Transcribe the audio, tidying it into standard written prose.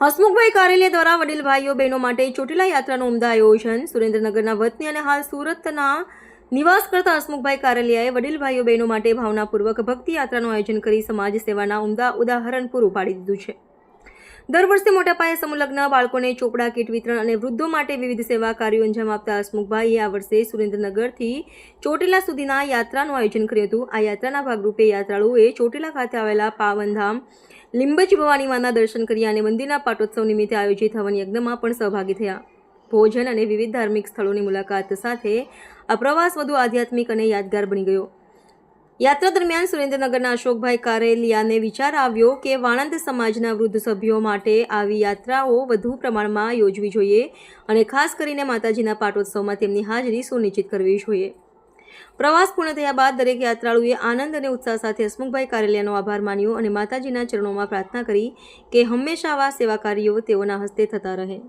હસમુખભાઈ કારેલિયા દ્વારા વડીલ ભાઈઓ બહેનો માટે ચોટીલા યાત્રાનું ઉમદા આયોજન. સુરેન્દ્રનગરના વતની અને હાલ સુરતના નિવાસ કરતા હસમુખભાઈ કારેલિયાએ વડીલ ભાઈઓ બહેનો માટે ભાવનાપૂર્વક ભક્તિ યાત્રાનું આયોજન કરી સમાજ સેવાના ઉમદા ઉદાહરણ પૂરું પાડી દીધું છે. દર વર્ષે મોટા પાયે સમૂહલગ્ન, બાળકોને ચોપડા, કીટ વિતરણ અને વૃદ્ધો માટે વિવિધ સેવા કાર્યો અંજામ આપતા હસમુખભાઈએ આ વર્ષે સુરેન્દ્રનગરથી ચોટીલા સુધીના યાત્રાનું આયોજન કર્યું હતું. આ યાત્રાના ભાગરૂપે યાત્રાળુઓએ ચોટીલા ખાતે આવેલા પાવનધામ લીંબચ ભવાની માના દર્શન કર્યા અને મંદિરના પાટોત્સવ નિમિત્તે આયોજિત હવન યજ્ઞમાં પણ સહભાગી થયા. ભોજન અને વિવિધ ધાર્મિક સ્થળોની મુલાકાત સાથે આ પ્રવાસ વધુ આધ્યાત્મિક અને યાદગાર બની ગયો. યાત્રા દરમિયાન સુરેન્દ્રનગરના અશોકભાઈ કારેલિયાને વિચાર આવ્યો કે વાણંદ સમાજના વૃદ્ધ સભ્યો માટે આવી યાત્રાઓ વધુ પ્રમાણમાં યોજવી જોઈએ અને ખાસ કરીને માતાજીના પાટોત્સવમાં તેમની હાજરી સુનિશ્ચિત કરવી જોઈએ. પ્રવાસ પૂર્ણ થયા બાદ દરેક યાત્રાળુએ આનંદ અને ઉત્સાહ સાથે હસમુખભાઈ કારેલિયાનો આભાર માન્યો અને માતાજીના ચરણોમાં પ્રાર્થના કરી કે હંમેશા આવા સેવા કાર્યો તેઓના હસ્તે થતા રહે.